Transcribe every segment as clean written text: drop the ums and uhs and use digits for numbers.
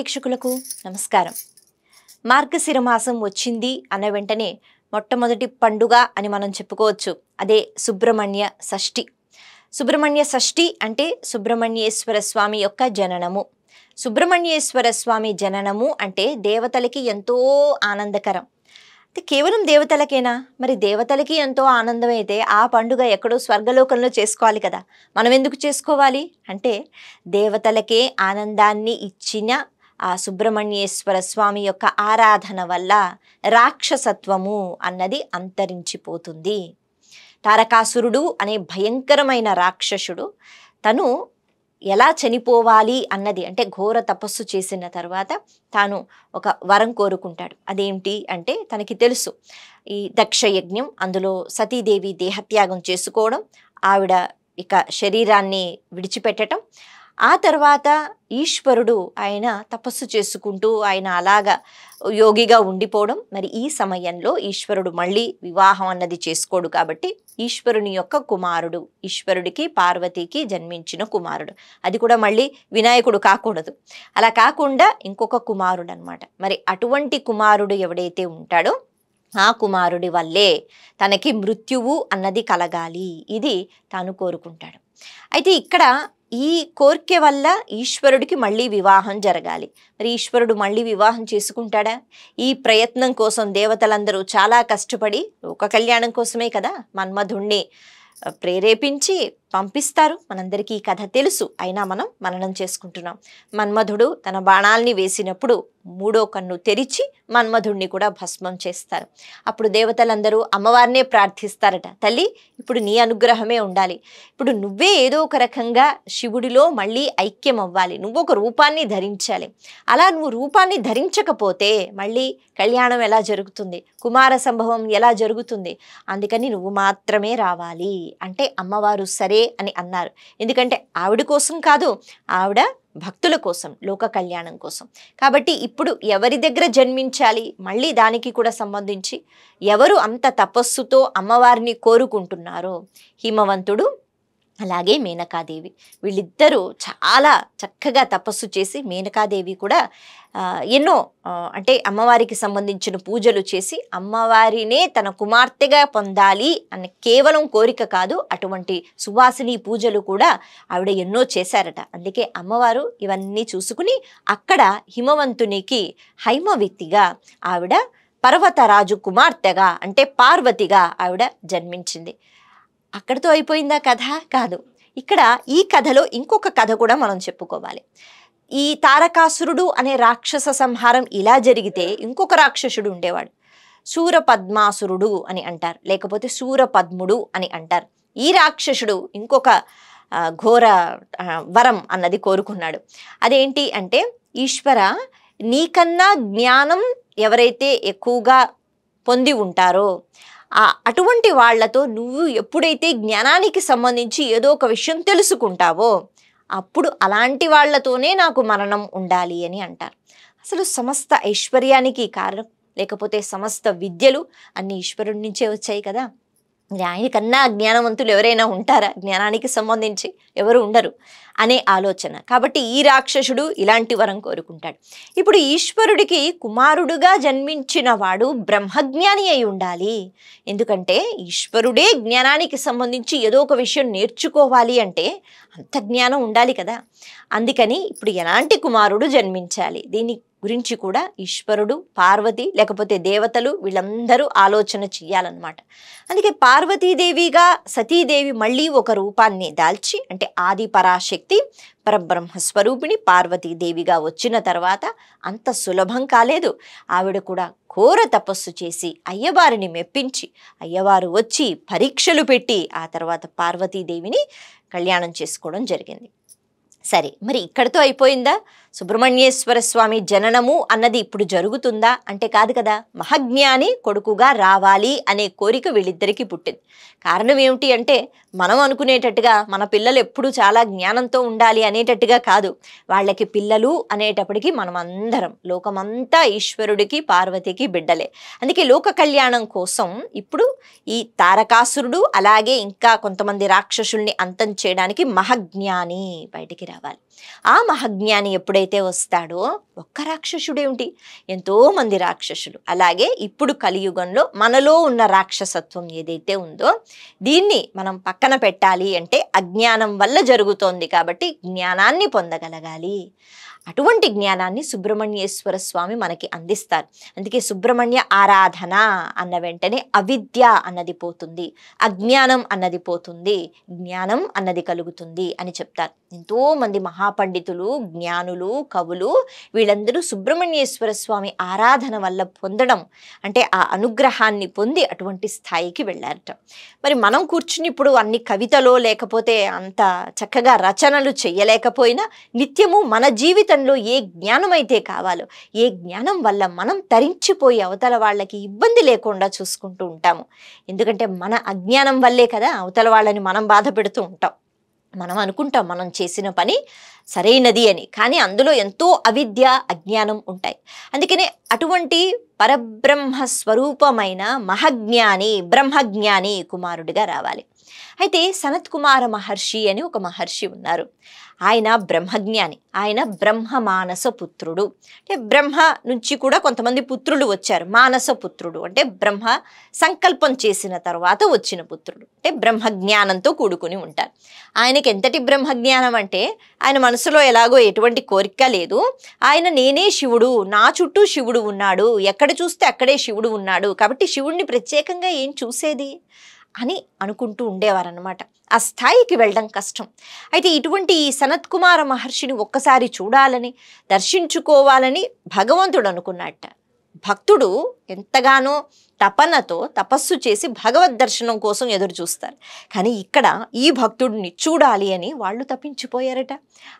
ప్రేక్షకులకు నమస్కారం. మార్గశిర మాసం వచ్చింది అన్న వెంటనే మొట్టమొదటి పండుగ అని మనం చెప్పుకోవచ్చు. అదే సుబ్రహ్మణ్య షష్ఠి. సుబ్రహ్మణ్య షష్ఠి అంటే సుబ్రహ్మణ్యేశ్వర స్వామి యొక్క జననము. సుబ్రహ్మణ్యేశ్వర స్వామి జననము అంటే దేవతలకి ఎంతో ఆనందకరం. అంటే కేవలం దేవతలకేనా? మరి దేవతలకి ఎంతో ఆనందమైతే ఆ పండుగ ఎక్కడో స్వర్గలోకంలో చేసుకోవాలి కదా. మనం ఎందుకు చేసుకోవాలి అంటే, దేవతలకే ఆనందాన్ని ఇచ్చిన ఆ సుబ్రహ్మణ్యేశ్వర స్వామి యొక్క ఆరాధన వల్ల రాక్షసత్వము అన్నది అంతరించిపోతుంది. తారకాసురుడు అనే భయంకరమైన రాక్షసుడు తను ఎలా చనిపోవాలి అన్నది, అంటే ఘోర తపస్సు చేసిన తర్వాత తాను ఒక వరం కోరుకుంటాడు. అదేంటి అంటే, తనకి తెలుసు ఈ దక్షయజ్ఞం, అందులో సతీదేవి దేహత్యాగం చేసుకోవడం, ఆవిడ ఇక శరీరాన్ని విడిచిపెట్టడం, ఆ తర్వాత ఈశ్వరుడు ఆయన తపస్సు చేసుకుంటూ ఆయన అలాగా యోగిగా ఉండిపోవడం. మరి ఈ సమయంలో ఈశ్వరుడు మళ్ళీ వివాహం అన్నది చేసుకోడు కాబట్టి ఈశ్వరుని యొక్క కుమారుడు, ఈశ్వరుడికి పార్వతికి జన్మించిన కుమారుడు, అది కూడా మళ్ళీ వినాయకుడు కాకూడదు, అలా కాకుండా ఇంకొక కుమారుడు అనమాట. మరి అటువంటి కుమారుడు ఎవడైతే ఉంటాడో ఆ కుమారుడి వల్లే తనకి మృత్యువు అన్నది కలగాలి, ఇది తాను కోరుకుంటాడు. అయితే ఇక్కడ ఈ కోరిక వల్ల ఈశ్వరుడికి మళ్ళీ వివాహం జరగాలి. మరి ఈశ్వరుడు మళ్ళీ వివాహం చేసుకుంటాడా? ఈ ప్రయత్నం కోసం దేవతలందరూ చాలా కష్టపడి లోక కళ్యాణం కోసమే కదా మన్మధుణ్ణి ప్రేరేపించి పంపిస్తారు. మనందరికీ ఈ కథ తెలుసు, అయినా మనం మననం చేసుకుంటున్నాం. మన్మధుడు తన బాణాల్ని వేసినప్పుడు మూడో కన్ను తెరిచి మన్మధుడిని కూడా భస్మం చేస్తారు. అప్పుడు దేవతలందరూ అమ్మవారినే ప్రార్థిస్తారట, తల్లి ఇప్పుడు నీ అనుగ్రహమే ఉండాలి, ఇప్పుడు నువ్వే ఏదో ఒక రకంగా శివుడిలో మళ్ళీ ఐక్యం అవ్వాలి, నువ్వు ఒక రూపాన్ని ధరించాలి. అలా నువ్వు రూపాన్ని ధరించకపోతే మళ్ళీ కళ్యాణం ఎలా జరుగుతుంది, కుమార సంభవం ఎలా జరుగుతుంది, అందుకని నువ్వు మాత్రమే రావాలి అంటే అమ్మవారు సరే అని అన్నారు. ఎందుకంటే ఆవిడ కోసం కాదు, ఆవిడ భక్తుల కోసం, లోక కళ్యాణం కోసం. కాబట్టి ఇప్పుడు ఎవరి దగ్గర జన్మించాలి, మళ్ళీ దానికి కూడా సంబంధించి ఎవరు అంత తపస్సుతో అమ్మవారిని కోరుకుంటున్నారో, హిమవంతుడు అలాగే మేనకాదేవి, వీళ్ళిద్దరూ చాలా చక్కగా తపస్సు చేసి, మేనకాదేవి కూడా ఎన్నో అంటే అమ్మవారికి సంబంధించిన పూజలు చేసి అమ్మవారినే తన కుమార్తెగా పొందాలి అన్న కేవలం కోరిక కాదు, అటువంటి సువాసిని పూజలు కూడా ఆవిడ ఎన్నో చేశారట. అందుకే అమ్మవారు ఇవన్నీ చూసుకుని అక్కడ హిమవంతునికి హైమవతిగా ఆవిడ పర్వతరాజు కుమార్తెగా అంటే పార్వతిగా ఆవిడ జన్మించింది. అక్కడితో అయిపోయిందా కథ? కాదు. ఇక్కడ ఈ కథలో ఇంకొక కథ కూడా మనం చెప్పుకోవాలి. ఈ తారకాసురుడు అనే రాక్షస సంహారం ఇలా జరిగితే ఇంకొక రాక్షసుడు ఉండేవాడు, శూరపద్మాసురుడు అని అంటారు, లేకపోతే శూరపద్ముడు అని అంటారు. ఈ రాక్షసుడు ఇంకొక ఘోర వరం అన్నది కోరుకున్నాడు. అదేంటి అంటే, ఈశ్వర నీకన్నా జ్ఞానం ఎవరైతే ఎక్కువగా పొంది ఉంటారో అటువంటి వాళ్లతో నువ్వు ఎప్పుడైతే జ్ఞానానికి సంబంధించి ఏదో ఒక విషయం తెలుసుకుంటావో అప్పుడు అలాంటి వాళ్లతోనే నాకు మరణం ఉండాలి అని అంటారు. అసలు సమస్త ఐశ్వర్యానికి కారణం, లేకపోతే సమస్త విద్యలు అన్ని ఈశ్వరుడి నుంచే వచ్చాయి కదా. ఆయనకన్నా జ్ఞానవంతులు ఎవరైనా ఉంటారా? జ్ఞానానికి సంబంధించి ఎవరు ఉండరు అనే ఆలోచన. కాబట్టి ఈ రాక్షసుడు ఇలాంటి వరం కోరుకుంటాడు. ఇప్పుడు ఈశ్వరుడికి కుమారుడుగా జన్మించిన వాడు బ్రహ్మజ్ఞాని అయి ఉండాలి. ఎందుకంటే ఈశ్వరుడే జ్ఞానానికి సంబంధించి ఏదో ఒక విషయం నేర్చుకోవాలి అంటే అంత జ్ఞానం ఉండాలి కదా. అందుకని ఇప్పుడు ఎలాంటి కుమారుడు జన్మించాలి, దీని గురించి కూడా ఈశ్వరుడు, పార్వతి లేకపోతే దేవతలు వీళ్ళందరూ ఆలోచన చెయ్యాలన్నమాట. అందుకే పార్వతీదేవిగా సతీదేవి మళ్ళీ ఒక రూపాన్ని దాల్చి, అంటే ఆది పరాశక్తి పరబ్రహ్మస్వరూపిణి పార్వతీదేవిగా వచ్చిన తర్వాత అంత సులభం కాలేదు. ఆవిడ కూడా ఘోర తపస్సు చేసి అయ్యవారిని మెప్పించి, అయ్యవారు వచ్చి పరీక్షలు పెట్టి ఆ తర్వాత పార్వతీదేవిని కళ్యాణం చేసుకోవడం జరిగింది. సరే, మరి ఇక్కడితో అయిపోయిందా? సుబ్రహ్మణ్యేశ్వర స్వామి జననము అన్నది ఇప్పుడు జరుగుతుందా అంటే కాదు కదా. మహాజ్ఞాని కొడుకుగా రావాలి అనే కోరిక వీళ్ళిద్దరికీ పుట్టింది. కారణం ఏమిటి అంటే, మనం అనుకునేటట్టుగా మన పిల్లలు ఎప్పుడూ చాలా జ్ఞానంతో ఉండాలి అనేటట్టుగా కాదు. వాళ్ళకి పిల్లలు అనేటప్పటికీ మనం అందరం, లోకమంతా ఈశ్వరుడికి పార్వతికి బిడ్డలే. అందుకే లోక కళ్యాణం కోసం ఇప్పుడు ఈ తారకాసురుడు అలాగే ఇంకా కొంతమంది రాక్షసుల్ని అంతం చేయడానికి మహాజ్ఞాని బయటికి రావాలి. ఆ మహాజ్ఞాని ఎప్పుడైతే ఎప్పుడైతే వస్తాడో ఒక్క రాక్షసుడేమిటి, ఎంతో మంది రాక్షసులు. అలాగే ఇప్పుడు కలియుగంలో మనలో ఉన్న రాక్షసత్వం ఏదైతే ఉందో దీన్ని మనం పక్కన పెట్టాలి అంటే అజ్ఞానం వల్ల జరుగుతోంది కాబట్టి జ్ఞానాన్ని పొందగలగాలి. అటువంటి జ్ఞానాన్ని సుబ్రహ్మణ్యేశ్వర స్వామి మనకి అందిస్తారు. అందుకే సుబ్రహ్మణ్య ఆరాధన అన్న వెంటనే అవిద్య అన్నది పోతుంది, అజ్ఞానం అన్నది పోతుంది, జ్ఞానం అన్నది కలుగుతుంది అని చెప్తారు. ఎంతో మంది మహాపండితులు, జ్ఞానులు, కవులు వీళ్ళందరూ సుబ్రహ్మణ్యేశ్వర స్వామి ఆరాధన వల్ల పొందడం అంటే ఆ అనుగ్రహాన్ని పొంది అటువంటి స్థాయికి వెళ్ళారట. మరి మనం కూర్చుని ఇప్పుడు అన్ని కవితలో లేకపోతే అంత చక్కగా రచనలు చెయ్యలేకపోయినా నిత్యము మన జీవితంలో ఏ జ్ఞానం అయితే కావాలో, ఏ జ్ఞానం వల్ల మనం తరించిపోయి అవతల వాళ్ళకి ఇబ్బంది లేకుండా చూసుకుంటూ ఉంటాము. ఎందుకంటే మన అజ్ఞానం వల్లే కదా అవతల వాళ్ళని మనం బాధ పెడుతూ ఉంటాం. మనం అనుకుంటాం మనం చేసిన పని సరైనది అని, కానీ అందులో ఎంతో అవిద్య, అజ్ఞానం ఉంటాయి. అందుకనే అటువంటి పరబ్రహ్మ స్వరూపమైన మహాజ్ఞాని, బ్రహ్మజ్ఞాని కుమారుడిగా రావాలి. అయితే సనత్ కుమార మహర్షి అని ఒక మహర్షి ఉన్నారు. ఆయన బ్రహ్మజ్ఞాని, ఆయన బ్రహ్మ మానస పుత్రుడు. అంటే బ్రహ్మ నుంచి కూడా కొంతమంది పుత్రులు వచ్చారు. మానస పుత్రుడు అంటే బ్రహ్మ సంకల్పం చేసిన తర్వాత వచ్చిన పుత్రుడు, అంటే బ్రహ్మజ్ఞానంతో కూడుకుని ఉంటారు. ఆయనకి ఎంతటి బ్రహ్మజ్ఞానం అంటే ఆయన మనసులో ఎలాగో ఎటువంటి కోరిక లేదు. ఆయన నేనే శివుడు, నా చుట్టూ శివుడు ఉన్నాడు, ఎక్కడ చూస్తే అక్కడే శివుడు ఉన్నాడు, కాబట్టి శివుడిని ప్రత్యేకంగా ఏం చూసేది అని అనుకుంటూ ఉండేవారన్నమాట. ఆ స్థాయికి వెళ్ళడం కష్టం. అయితే ఇటువంటి ఈ సనత్ కుమార మహర్షిని ఒక్కసారి చూడాలని, దర్శించుకోవాలని భగవంతుడు అనుకున్నట్ట. భక్తుడు ఎంతగానో తపనతో తపస్సు చేసి భగవద్ దర్శనం కోసం ఎదురు చూస్తారు. కానీ ఇక్కడ ఈ భక్తుడిని చూడాలి అని వాళ్ళు తప్పించిపోయారట.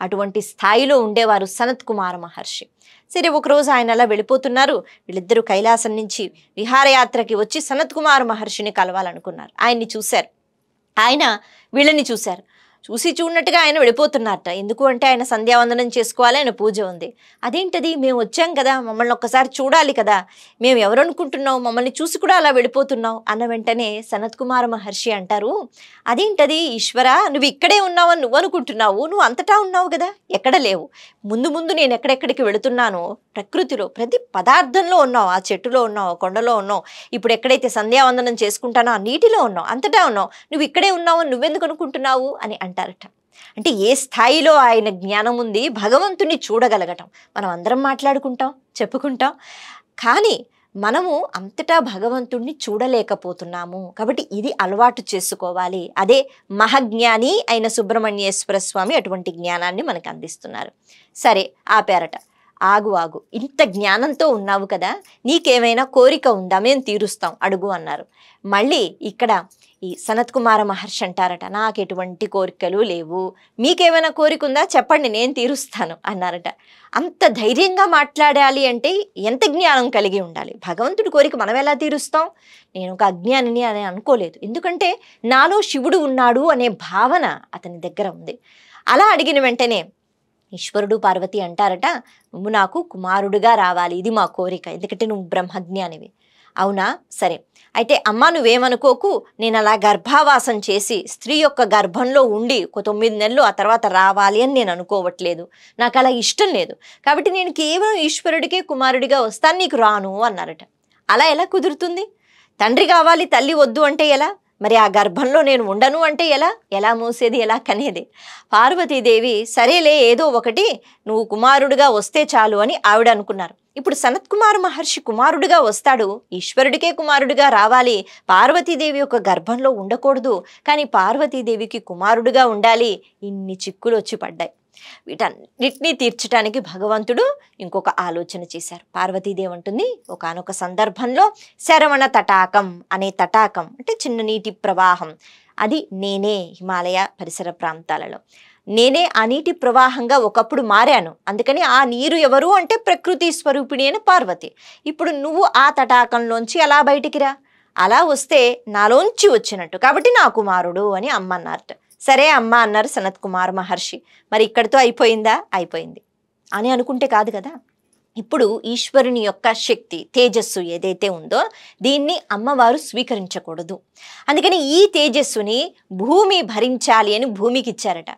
అటువంటి స్థాయిలో ఉండేవారు సనత్ కుమార మహర్షి. సరే, ఒకరోజు ఆయన అలా వెళ్ళిపోతున్నారు. వీళ్ళిద్దరూ కైలాసం నుంచి విహారయాత్రకి వచ్చి సనత్ కుమార మహర్షిని కలవాలనుకున్నారు. ఆయన్ని చూశారు, ఆయన వీళ్ళని చూశారు. చూసి చూడనట్టుగా ఆయన వెళ్ళిపోతున్నారట. ఎందుకు అంటే ఆయన సంధ్యావందనం చేసుకోవాలి, ఆయన పూజ ఉంది. అదేంటది, మేము వచ్చాం కదా, మమ్మల్ని ఒక్కసారి చూడాలి కదా, మేము ఎవరు అనుకుంటున్నావు, మమ్మల్ని చూసి కూడా అలా వెళ్ళిపోతున్నావు అన్న వెంటనే సనత్ కుమార మహర్షి అంటారు, అదేంటది ఈశ్వర, నువ్వు ఇక్కడే ఉన్నావని నువ్వు అనుకుంటున్నావు, నువ్వు అంతటా ఉన్నావు కదా, ఎక్కడ లేవు. ముందు ముందు నేను ఎక్కడెక్కడికి వెళుతున్నానో ప్రకృతిలో ప్రతి పదార్థంలో ఉన్నావు, ఆ చెట్టులో ఉన్నావు, కొండలో ఉన్నావు, ఇప్పుడు ఎక్కడైతే సంధ్యావందనం చేసుకుంటానో ఆ నీటిలో ఉన్నావు, అంతటా ఉన్నావు, నువ్వు ఇక్కడే ఉన్నావు అని నువ్వెందుకు అనుకుంటున్నావు అని అంటారట. అంటే ఏ స్థాయిలో ఆయన జ్ఞానం ఉంది, భగవంతుని చూడగలగటం. మనం అందరం మాట్లాడుకుంటాం, చెప్పుకుంటాం, కానీ మనము అంతటా భగవంతుణ్ణి చూడలేకపోతున్నాము. కాబట్టి ఇది అలవాటు చేసుకోవాలి. అదే మహాజ్ఞాని అయిన సుబ్రహ్మణ్యేశ్వర స్వామి అటువంటి జ్ఞానాన్ని మనకు అందిస్తున్నారు. సరే, ఆపారట. ఆగు ఆగు, ఇంత జ్ఞానంతో ఉన్నావు కదా, నీకేమైనా కోరిక ఉందా, మేము తీరుస్తాం, అడుగు అన్నారు. మళ్ళీ ఇక్కడ ఈ సనత్ కుమార మహర్షి అంటారట, నాకు ఎటువంటి కోరికలు లేవు, మీకేమైనా కోరిక ఉందా చెప్పండి, నేను తీరుస్తాను అన్నారట. అంత ధైర్యంగా మాట్లాడాలి అంటే ఎంత జ్ఞానం కలిగి ఉండాలి. భగవంతుడి కోరిక మనం ఎలా తీరుస్తాం? నేను ఒక అజ్ఞానిని అని అనుకోలేదు, ఎందుకంటే నాలో శివుడు ఉన్నాడు అనే భావన అతని దగ్గర ఉంది. అలా అడిగిన వెంటనే ఈశ్వరుడు పార్వతి అంటారట, నువ్వు నాకు కుమారుడుగా రావాలి, ఇది మా కోరిక, ఎందుకంటే నువ్వు బ్రహ్మజ్ఞానివి. అవునా, సరే, అయితే అమ్మ నువ్వేమనుకోకు, నేను అలా గర్భావాసం చేసి స్త్రీ యొక్క గర్భంలో ఉండి ఒక 9 నెలలు ఆ తర్వాత రావాలి అని నేను అనుకోవట్లేదు, నాకు అలా ఇష్టం లేదు, కాబట్టి నేను కేవలం ఈశ్వరుడికే కుమారుడిగా వస్తాను, నీకు రాను అన్నారట. అలా ఎలా కుదురుతుంది? తండ్రి కావాలి, తల్లి వద్దు అంటే ఎలా? మరి ఆ గర్భంలో నేను ఉండను అంటే ఎలా మోసేది, ఎలా కనేది? పార్వతీదేవి సరేలే ఏదో ఒకటి, నువ్వు కుమారుడిగా వస్తే చాలు అని ఆవిడ అనుకున్నారు. ఇప్పుడు సనత్ కుమార మహర్షి కుమారుడిగా వస్తాడు, ఈశ్వరుడికే కుమారుడిగా రావాలి, పార్వతీదేవి యొక్క గర్భంలో ఉండకూడదు, కానీ పార్వతీదేవికి కుమారుడిగా ఉండాలి. ఇన్ని చిక్కులు వచ్చి పడ్డాయి. వీటన్నిటినీ తీర్చడానికి భగవంతుడు ఇంకొక ఆలోచన చేశారు. పార్వతీదేవి అంటుంది, ఒకానొక సందర్భంలో శరవణ తటాకం అనే తటాకం అంటే చిన్న నీటి ప్రవాహం, అది నేనే హిమాలయ పరిసర ప్రాంతాలలో నేనే ఆ నీటి ప్రవాహంగా ఒకప్పుడు మారాను, అందుకని ఆ నీరు ఎవరు అంటే ప్రకృతి స్వరూపిణి అని పార్వతి. ఇప్పుడు నువ్వు ఆ తటాకంలోంచి అలా బయటికి రా, అలా వస్తే నాలోంచి వచ్చినట్టు, కాబట్టి నా కుమారుడు అని అమ్మ అన్నారట. సరే అమ్మ అన్నారు సనత్ కుమార్ మహర్షి. మరి ఇక్కడితో అయిపోయిందా? అయిపోయింది అని అనుకుంటే కాదు కదా. ఇప్పుడు ఈశ్వరుని యొక్క శక్తి తేజస్సు ఏదైతే ఉందో దీన్ని అమ్మవారు స్వీకరించకూడదు. అందుకని ఈ తేజస్సుని భూమి భరించాలి అని భూమికి ఇచ్చారట.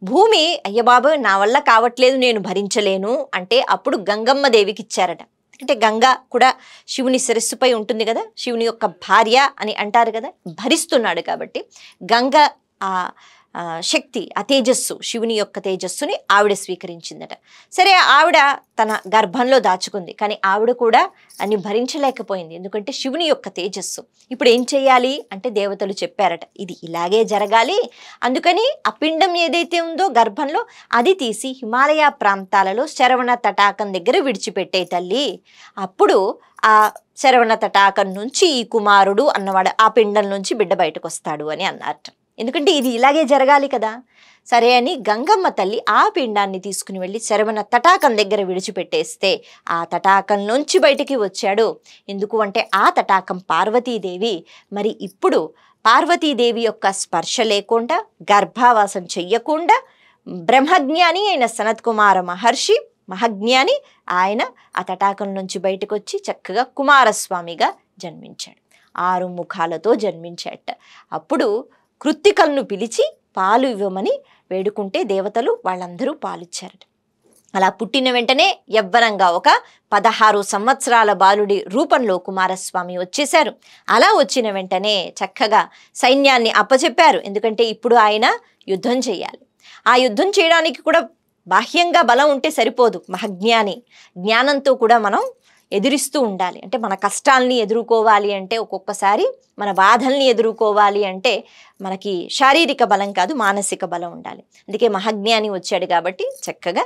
భూమి అయ్య బాబు నా వల్ల కావట్లేదు, నేను భరించలేను అంటే అప్పుడు గంగమ్మ దేవికి ఇచ్చారట. అంటే గంగ కూడా శివుని శిరస్సుపై ఉంటుంది కదా, శివుని యొక్క భార్య అని అంటారు కదా, భరిస్తున్నాడు కాబట్టి గంగ ఆ శక్తి, ఆ తేజస్సు, శివుని యొక్క తేజస్సుని ఆవిడ స్వీకరించిందట. సరే, ఆవిడ తన గర్భంలో దాచుకుంది, కానీ ఆవిడ కూడా అన్ని భరించలేకపోయింది, ఎందుకంటే శివుని యొక్క తేజస్సు. ఇప్పుడు ఏం చేయాలి అంటే దేవతలు చెప్పారట, ఇది ఇలాగే జరగాలి. అందుకని ఆ పిండం ఏదైతే ఉందో గర్భంలో అది తీసి హిమాలయ ప్రాంతాలలో శరవణ తటాకం దగ్గర విడిచిపెట్టే తల్లి. అప్పుడు ఆ శరవణ తటాకం నుంచి ఈ కుమారుడు అన్నవాడు ఆ పిండం నుంచి బిడ్డ బయటకు వస్తాడు అని అన్నట్ట. ఎందుకంటే ఇది ఇలాగే జరగాలి కదా. సరే అని గంగమ్మ తల్లి ఆ పిండాన్ని తీసుకుని వెళ్ళి శరవణ తటాకం దగ్గర విడిచిపెట్టేస్తే ఆ తటాకం నుంచి బయటికి వచ్చాడు. ఎందుకు అంటే ఆ తటాకం పార్వతీదేవి. మరి ఇప్పుడు పార్వతీదేవి యొక్క స్పర్శ లేకుండా, గర్భావాసం చెయ్యకుండా బ్రహ్మజ్ఞాని అయిన సనత్ కుమార మహర్షి, మహాజ్ఞాని, ఆయన ఆ తటాకం నుంచి బయటకు వచ్చి చక్కగా కుమారస్వామిగా జన్మించాడు. 6 ముఖాలతో జన్మించాట. అప్పుడు కృత్తికలను పిలిచి పాలు ఇవ్వమని వేడుకుంటే దేవతలు వాళ్ళందరూ పాలిచ్చారట. అలా పుట్టిన వెంటనే యవ్వనంగా ఒక 16 సంవత్సరాల బాలుడి రూపంలో కుమారస్వామి వచ్చేశారు. అలా వచ్చిన వెంటనే చక్కగా సైన్యాన్ని అప్పచెప్పారు. ఎందుకంటే ఇప్పుడు ఆయన యుద్ధం చేయాలి. ఆ యుద్ధం చేయడానికి కూడా బాహ్యంగా బలం ఉంటే సరిపోదు. మహాజ్ఞాని, జ్ఞానంతో కూడా మనం ఎదిరిస్తూ ఉండాలి. అంటే మన కష్టాలని ఎదుర్కోవాలి అంటే, ఒక్కొక్కసారి మన బాధల్ని ఎదుర్కోవాలి అంటే మనకి శారీరక బలం కాదు, మానసిక బలం ఉండాలి. అందుకే మహాజ్ఞాని వచ్చాడు కాబట్టి చక్కగా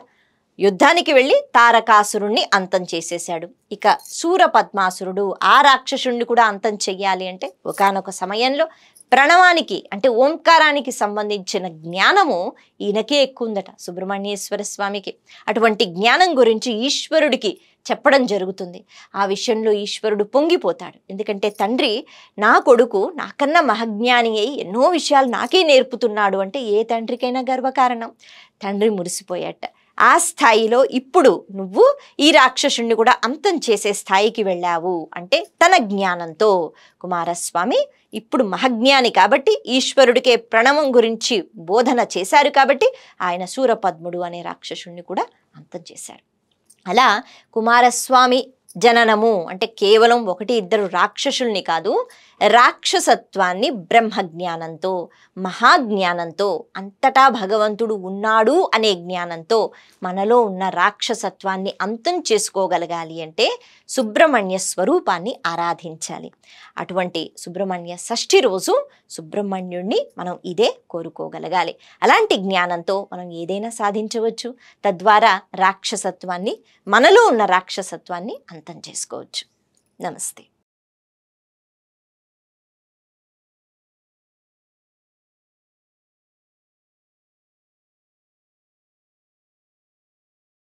యుద్ధానికి వెళ్ళి తారకాసురుణ్ణి అంతం చేసేశాడు. ఇక శూరపద్మాసురుడు ఆ రాక్షసుణ్ణి కూడా అంతం చెయ్యాలి అంటే ఒకానొక సమయంలో ప్రణవానికి అంటే ఓంకారానికి సంబంధించిన జ్ఞానము ఈయనకే ఎక్కువ ఉందట, సుబ్రహ్మణ్యేశ్వర స్వామికి. అటువంటి జ్ఞానం గురించి ఈశ్వరుడికి చెప్పడం జరుగుతుంది. ఆ విషయంలో ఈశ్వరుడు పొంగిపోతాడు. ఎందుకంటే తండ్రి నా కొడుకు నాకన్నా మహాజ్ఞాని అయి ఎన్నో విషయాలు నాకే నేర్పుతున్నాడు అంటే ఏ తండ్రికైనా గర్వకారణం. తండ్రి మురిసిపోయాట. ఆ స్థాయిలో ఇప్పుడు నువ్వు ఈ రాక్షసుణ్ణి కూడా అంతం చేసే స్థాయికి వెళ్ళావు అంటే తన జ్ఞానంతో కుమారస్వామి ఇప్పుడు మహాజ్ఞాని కాబట్టి ఈశ్వరుడికే ప్రణవం గురించి బోధన చేశారు కాబట్టి ఆయన శూరపద్ముడు అనే రాక్షసుణ్ణి కూడా అంతం చేశారు. అలా కుమారస్వామి జననము అంటే కేవలం 1-2 రాక్షసుల్ని కాదు, రాక్షసత్వాన్ని బ్రహ్మజ్ఞానంతో, మహాజ్ఞానంతో, అంతటా భగవంతుడు ఉన్నాడు అనే జ్ఞానంతో మనలో ఉన్న రాక్షసత్వాన్ని అంతం చేసుకోగలగాలి అంటే సుబ్రహ్మణ్య స్వరూపాన్ని ఆరాధించాలి. అటువంటి సుబ్రహ్మణ్య షష్ఠి రోజు సుబ్రహ్మణ్యుణ్ణి మనం ఇదే కోరుకోగలగాలి. అలాంటి జ్ఞానంతో మనం ఏదైనా సాధించవచ్చు. తద్వారా రాక్షసత్వాన్ని, మనలో ఉన్న రాక్షసత్వాన్ని అంతం చేసుకోవచ్చు. నమస్తే.